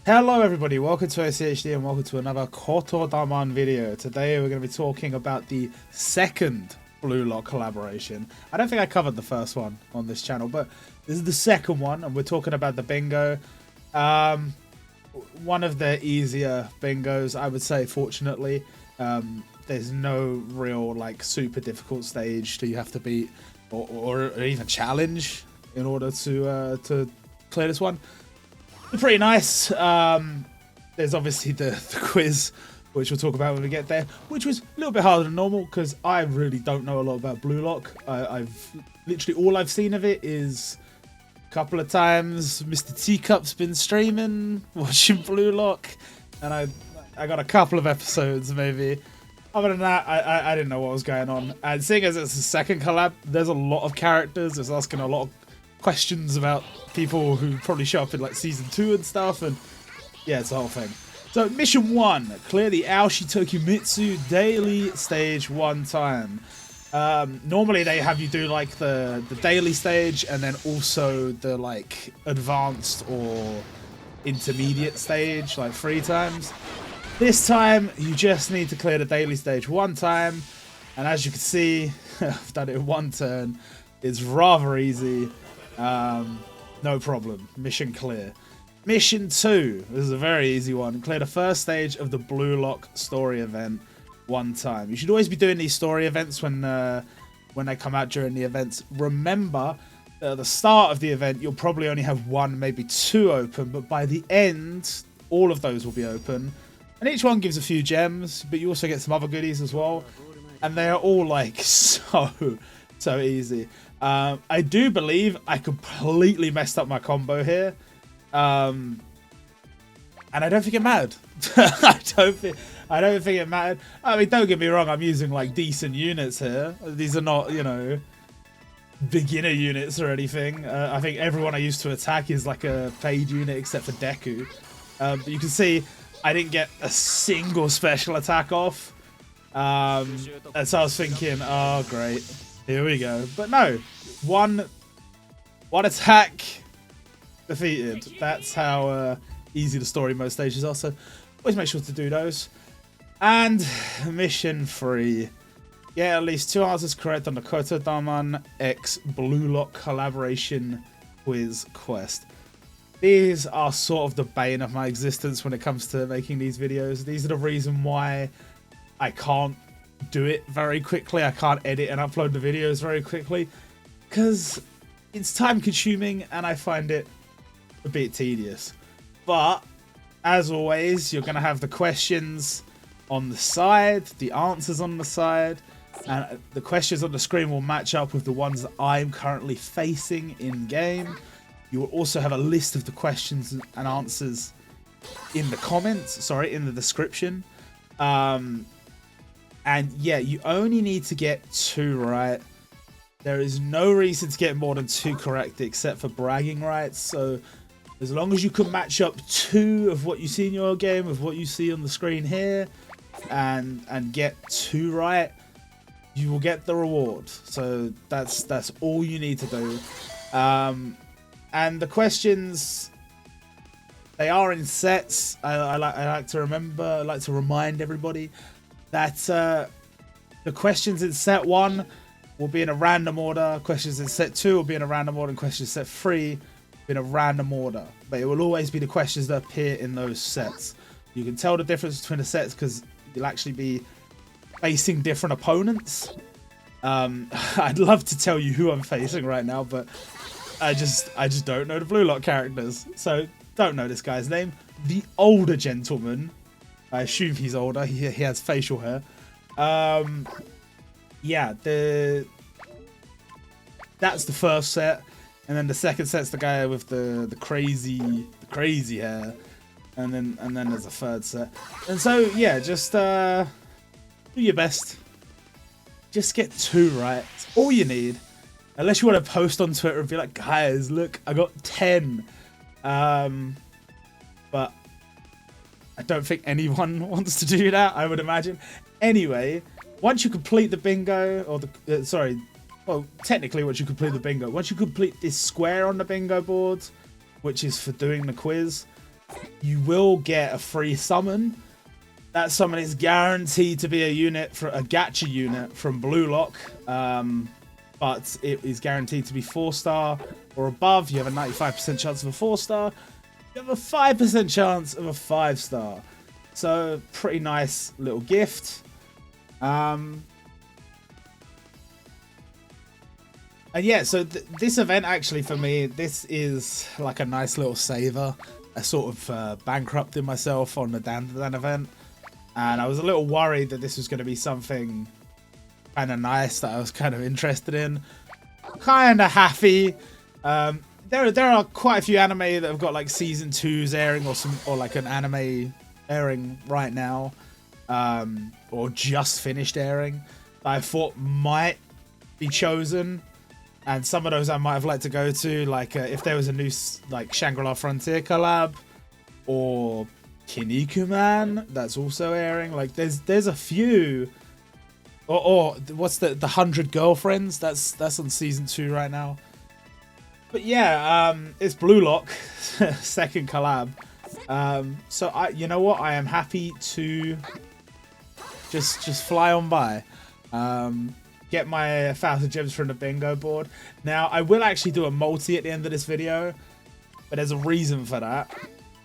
Hello everybody, welcome to OCHD and welcome to another Kotodaman video. Today we're going to be talking about the second Blue Lock collaboration. I don't think I covered the first one on this channel, but this is the second one and we're talking about the bingo. One of the easier bingos, I would say, fortunately. There's no real like super difficult stage that you have to beat or even challenge in order to clear this one. Pretty nice. There's obviously the quiz, which we'll talk about when we get there, which was a little bit harder than normal because I really don't know a lot about Blue Lock. I've literally all I've seen of it is a couple of times Mr. Teacup's been streaming, watching Blue Lock, and I got a couple of episodes maybe. Other than that, I didn't know what was going on. And seeing as it's a second collab, there's a lot of characters. It's asking a lot of questions about people who probably show up in like season 2 and stuff, and yeah, it's the whole thing. So mission 1, clear the Aoshi Tokimitsu daily stage 1 time. Normally they have you do like the daily stage and then also the like advanced or intermediate stage like 3 times. This time you just need to clear the daily stage 1 time, and as you can see, I've done it in 1 turn. It's rather easy. No problem. Mission clear. Mission 2. This is a very easy one. Clear the first stage of the Blue Lock story event 1 time. You should always be doing these story events when they come out during the events. Remember, at the start of the event, you'll probably only have 1, maybe 2 open, but by the end, all of those will be open. And each one gives a few gems, but you also get some other goodies as well. And they are all like so easy. I do believe I completely messed up my combo here. And I don't think it mattered. I don't think it mattered. I mean, don't get me wrong, I'm using like decent units here. These are not, you know, beginner units or anything. I think everyone I used to attack is like a paid unit except for Deku. But you can see I didn't get a single special attack off. And so I was thinking, oh great, here we go. But no, one attack defeated. That's how easy the story mode stages are, so always make sure to do those. And mission 3, get at least 2 answers correct on the Kotodaman X Blue Lock collaboration quiz quest. These are sort of the bane of my existence when it comes to making these videos. These are the reason why I can't do it very quickly. I can't edit and upload the videos very quickly because it's time consuming and I find it a bit tedious. But as always, you're going to have the questions on the side, the answers on the side, and the questions on the screen will match up with the ones that I'm currently facing in game. You will also have a list of the questions and answers in the comments, sorry, in the description. And yeah, you only need to get 2 right. There is no reason to get more than 2 correct except for bragging rights. So as long as you can match up 2 of what you see in your game with what you see on the screen here and get 2 right, you will get the reward. So that's all you need to do. And the questions, they are in sets. I like to remind everybody that the questions in set 1 will be in a random order, questions in set 2 will be in a random order, and questions in set 3 will be in a random order. But it will always be the questions that appear in those sets. You can tell the difference between the sets because you'll actually be facing different opponents. I'd love to tell you who I'm facing right now, but I just don't know the Blue Lock characters. So don't know this guy's name. The older gentleman. I assume he's older. He has facial hair. Yeah, that's the first set, and then the second set's the guy with the crazy hair, and then there's a third set. And so yeah, just do your best. Just get 2 right. It's all you need. Unless you want to post on Twitter and be like, guys, look, I got 10. But I don't think anyone wants to do that, I would imagine. Anyway, once you complete the bingo, or well, technically once you complete the bingo, once you complete this square on the bingo board, which is for doing the quiz, you will get a free summon. That summon is guaranteed to be a unit, for a gacha unit from Blue Lock, but it is guaranteed to be 4-star or above. You have a 95% chance of a 4-star. You have a 5% chance of a 5-star. So pretty nice little gift. And yeah, so this event actually for me, this is like a nice little saver. I sort of bankrupted myself on the Dandadan event, and I was a little worried that this was going to be something kind of nice that I was kind of interested in. Kind of happy. There are quite a few anime that have got like season 2s airing, or like an anime airing right now, or just finished airing, that I thought might be chosen. And some of those I might have liked to go to, like if there was a new like Shangri-La Frontier collab, or Kinnikuman that's also airing. Like there's a few, or what's the 100 Girlfriends? That's on season 2 right now. But yeah, it's Blue Lock second collab. So you know what? I am happy to just fly on by. Get my 1,000 gems from the bingo board. Now, I will actually do a multi at the end of this video, but there's a reason for that.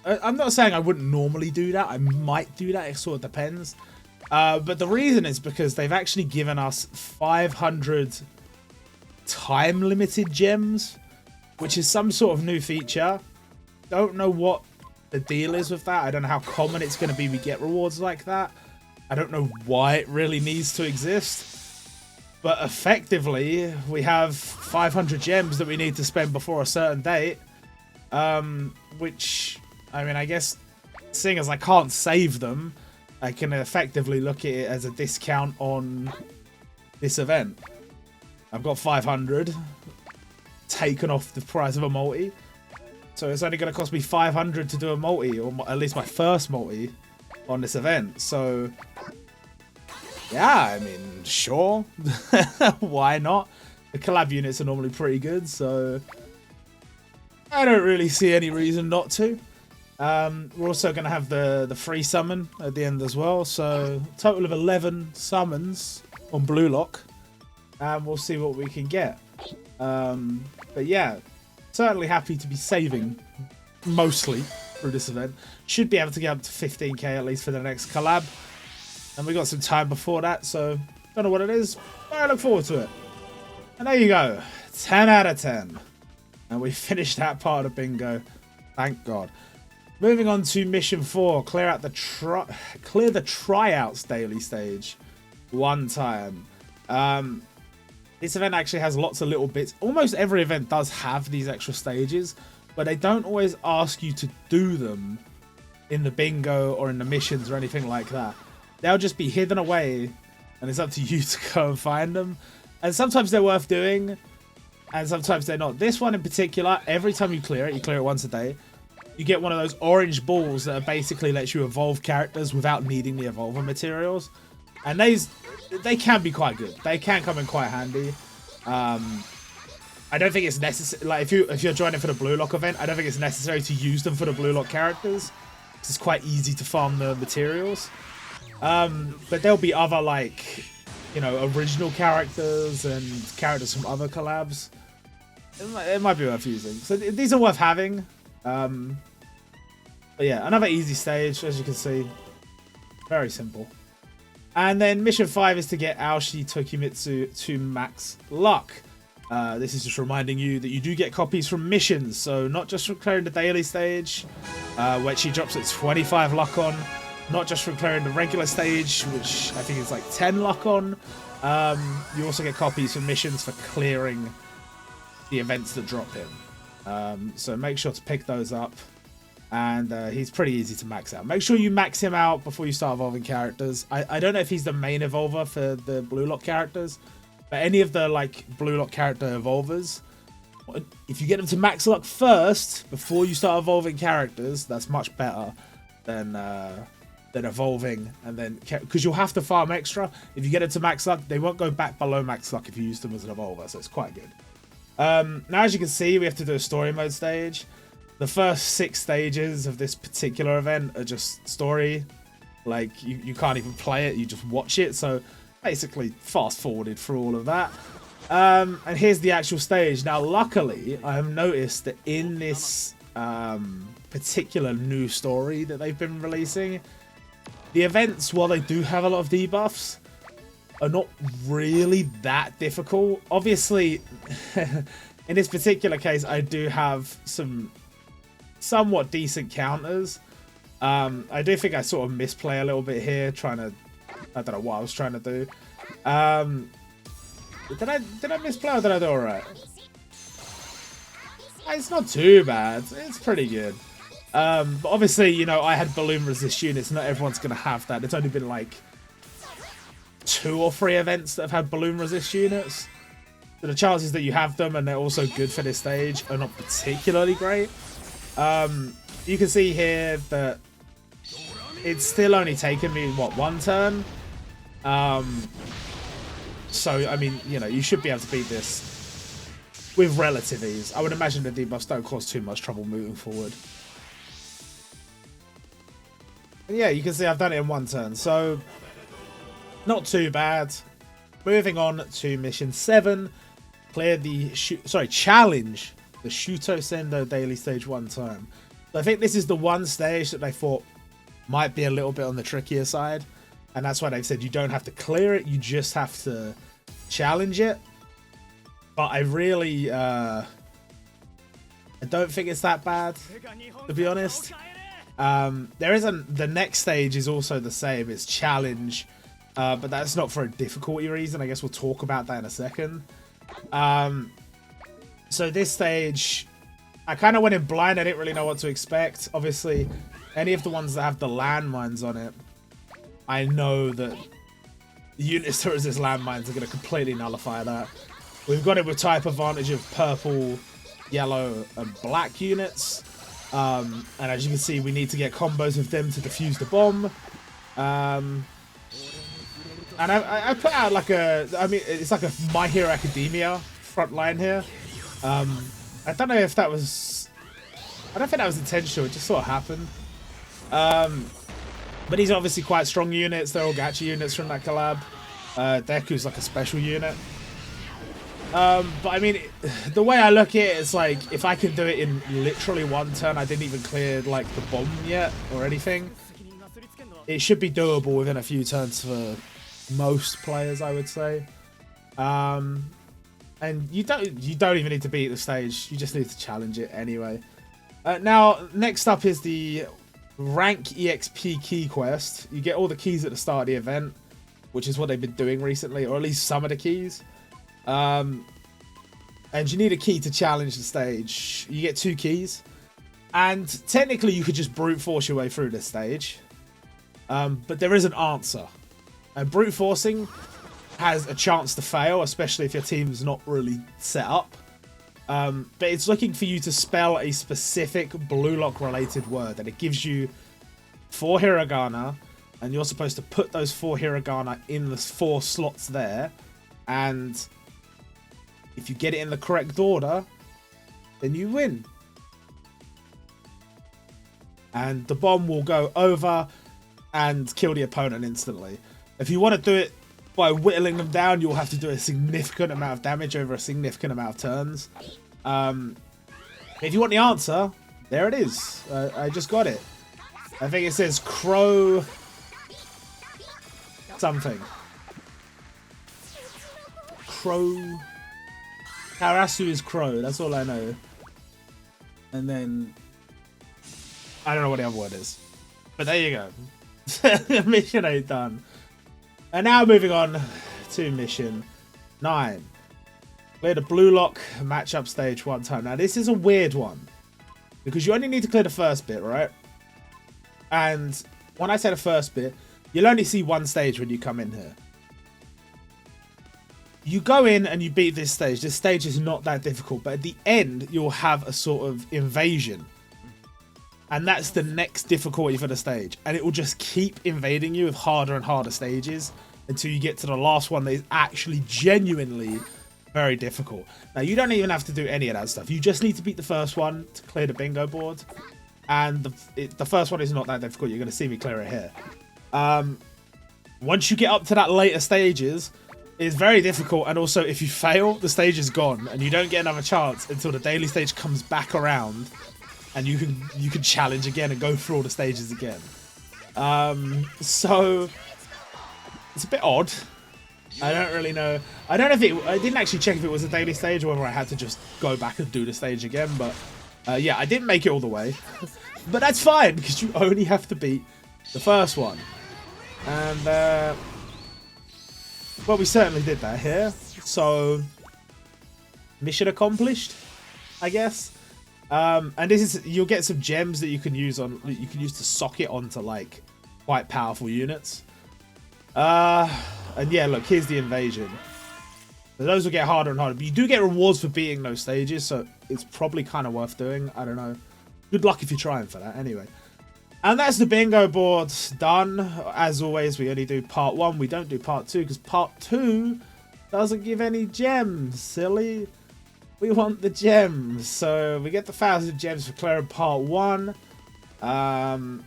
I'm not saying I wouldn't normally do that. I might do that. It sort of depends. But the reason is because they've actually given us 500 time-limited gems, which is some sort of new feature. Don't know what the deal is with that. I don't know how common it's going to be we get rewards like that. I don't know why it really needs to exist. But effectively, we have 500 gems that we need to spend before a certain date. Which, I mean, I guess, seeing as I can't save them, I can effectively look at it as a discount on this event. I've got 500 taken off the price of a multi. So it's only going to cost me 500 to do a multi, or at least my first multi on this event. So yeah, I mean, sure. Why not? The collab units are normally pretty good, so I don't really see any reason not to. We're also going to have the free summon at the end as well. So total of 11 summons on Blue Lock. And we'll see what we can get. But yeah, certainly happy to be saving mostly through this event. Should be able to get up to 15k at least for the next collab. And we got some time before that, so don't know what it is, but I look forward to it. And there you go, 10 out of 10. And we finished that part of bingo, thank God. Moving on to mission 4, clear the tryouts daily stage one time. This event actually has lots of little bits. Almost every event does have these extra stages, but they don't always ask you to do them in the bingo or in the missions or anything like that. They'll just be hidden away, and it's up to you to go and find them. And sometimes they're worth doing, and sometimes they're not. This one in particular, every time you clear it once a day, you get one of those orange balls that basically lets you evolve characters without needing the evolver materials. And they can be quite good. They can come in quite handy. I don't think it's necessary. Like if you're joining for the Blue Lock event, I don't think it's necessary to use them for the Blue Lock characters. It's quite easy to farm the materials. But there'll be other, like, you know, original characters and characters from other collabs. It might be worth using. So these are worth having. But yeah, another easy stage, as you can see. Very simple. And then mission 5 is to get Aoshi Tokimitsu to max luck. This is just reminding you that you do get copies from missions. So not just from clearing the daily stage, which she drops at 25 luck on. Not just from clearing the regular stage, which I think is like 10 luck on. You also get copies from missions for clearing the events that drop him. So make sure to pick those up. And he's pretty easy to max out. Make sure you max him out before you start evolving characters. I don't know if he's the main evolver for the Blue Lock characters, but any of the like Blue Lock character evolvers, if you get them to max luck first before you start evolving characters, that's much better than evolving and then, because you'll have to farm extra. If you get it to max luck, they won't go back below max luck if you use them as an evolver, so it's quite good. Now, as you can see, we have to do a story mode stage. the first 6 stages of this particular event are just story. Like, you can't even play it, you just watch it. So basically fast forwarded through all of that. And here's the actual stage. Now, luckily, I have noticed that in this particular new story that they've been releasing, the events, while they do have a lot of debuffs, are not really that difficult. Obviously, in this particular case, I do have some somewhat decent counters. I do think I sort of misplay a little bit here, trying to... I don't know what I was trying to do. Did I misplay or did I do alright? It's not too bad. It's pretty good. But obviously, you know, I had balloon resist units. Not everyone's going to have that. It's only been like 2 or 3 events that have had balloon resist units. So the chances that you have them and they're also good for this stage are not particularly great. You can see here that it's still only taken me, what, 1 turn? So, I mean, you know, you should be able to beat this with relative ease. I would imagine the debuffs don't cause too much trouble moving forward. And yeah, you can see I've done it in 1 turn, so not too bad. Moving on to mission 7, clear the challenge the Shuto Sendo daily stage 1 time. So I think this is the one stage that they thought might be a little bit on the trickier side. And that's why they've said you don't have to clear it, you just have to challenge it. But I really, I don't think it's that bad, to be honest. The next stage is also the same, it's challenge, but that's not for a difficulty reason. I guess we'll talk about that in a second. So this stage, I kind of went in blind, I didn't really know what to expect. Obviously, any of the ones that have the landmines on it, I know that the units that resist landmines are going to completely nullify that. We've got it with type advantage of purple, yellow, and black units. And as you can see, we need to get combos of them to defuse the bomb. And I put out like it's like a My Hero Academia front line here. I don't know if that was... I don't think that was intentional, it just sort of happened. But these are obviously quite strong units. They're all gacha units from that collab. Deku's like a special unit. But I mean, the way I look at it, it's like, if I could do it in literally 1 turn, I didn't even clear like the bomb yet or anything. It should be doable within a few turns for most players, I would say. And you don't even need to beat the stage. You just need to challenge it anyway. Now, next up is the Rank EXP key quest. You get all the keys at the start of the event, which is what they've been doing recently, or at least some of the keys. And you need a key to challenge the stage. You get 2 keys, and technically you could just brute force your way through this stage, but there is an answer. And brute forcing has a chance to fail, especially if your team's not really set up. But it's looking for you to spell a specific blue lock related word, and it gives you 4 hiragana, and you're supposed to put those 4 hiragana in the 4 slots there, and if you get it in the correct order, then you win. And the bomb will go over and kill the opponent instantly. If you want to do it by whittling them down, you'll have to do a significant amount of damage over a significant amount of turns. If you want the answer, there it is. I just got it. I think it says crow something. Crow. Karasu is crow, that's all I know. And then I don't know what the other word is. But there you go. Mission 8 done. And now moving on to mission 9. Clear the blue lock matchup stage 1 time. Now this is a weird one, because you only need to clear the first bit, right? And when I say the first bit, you'll only see 1 stage when you come in here. You go in and you beat this stage. This stage is not that difficult, but at the end you'll have a sort of invasion. And that's the next difficulty for the stage. And it will just keep invading you with harder and harder stages until you get to the last one that is actually genuinely very difficult. Now, you don't even have to do any of that stuff. You just need to beat the first one to clear the bingo board. And the first one is not that difficult. You're going to see me clear it here. Once you get up to that later stages, it's very difficult. And also, if you fail, the stage is gone. And you don't get another chance until the daily stage comes back around. And you can challenge again and go through all the stages again. So, it's a bit odd. I don't really know. I don't know if I didn't actually check if it was a daily stage or whether I had to just go back and do the stage again. But yeah, I didn't make it all the way. But that's fine because you only have to beat the first one. And, well, we certainly did that here. So, mission accomplished, I guess. And this is, you'll get some gems that you can use to socket onto like quite powerful units. And yeah, look, here's the invasion. So those will get harder and harder, but you do get rewards for beating those stages, so it's probably kind of worth doing. I don't know. Good luck if you're trying for that, anyway. And that's the bingo board done. As always, we only do part 1. We don't do part 2, because part 2 doesn't give any gems, silly. We want the gems. So we get the 1,000 gems for clearing part 1. And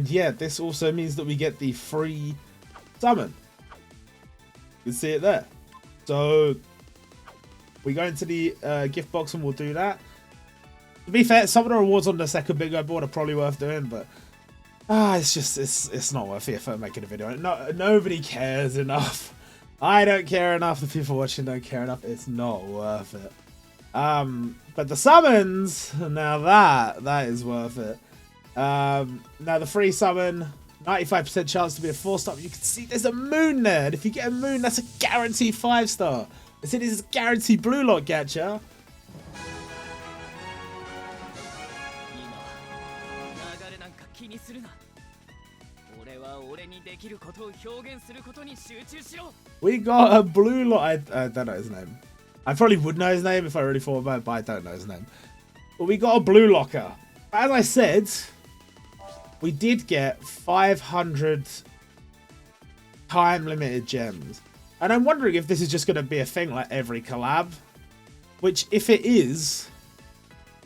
yeah, this also means that we get the free summon. You can see it there. So we go into the gift box and we'll do that. To be fair, some of the rewards on the second bingo board are probably worth doing, but it's not worth it for making a video. Nobody cares enough. I don't care enough. The people watching don't care enough. It's not worth it. But the summons, now that is worth it. Now the free summon, 95% chance to be a 4-star. You can see there's a moon there, and if you get a moon, that's a guaranteed 5-star. I said this is a guaranteed blue lock gacha. We got a blue lock. I don't know his name. I probably would know his name if I really thought about it, but I don't know his name. But we got a blue locker. As I said, we did get 500 time limited gems. And I'm wondering if this is just going to be a thing like every collab. Which, if it is,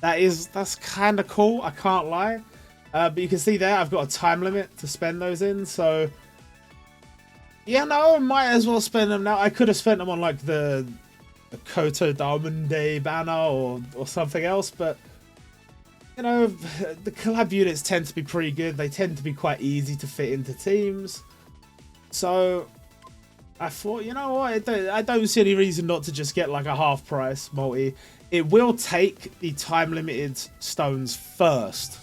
that's kind of cool. I can't lie. But you can see there, I've got a time limit to spend those in. So, yeah, no, I might as well spend them now. I could have spent them on like the Kotodaman Day banner or something else. But, you know, the collab units tend to be pretty good. They tend to be quite easy to fit into teams. So I thought, you know what, I don't see any reason not to just get like a half price multi. It will take the time limited stones first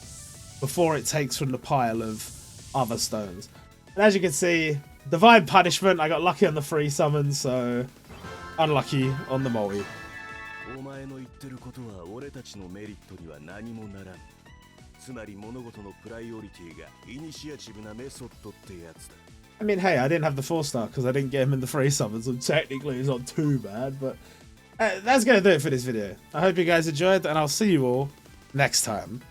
before it takes from the pile of other stones. And as you can see, Divine Punishment, I got lucky on the free summon, so unlucky on the multi. I mean, hey, I didn't have the 4-star because I didn't get him in the free summon, so technically it's not too bad, but that's going to do it for this video. I hope you guys enjoyed, and I'll see you all next time.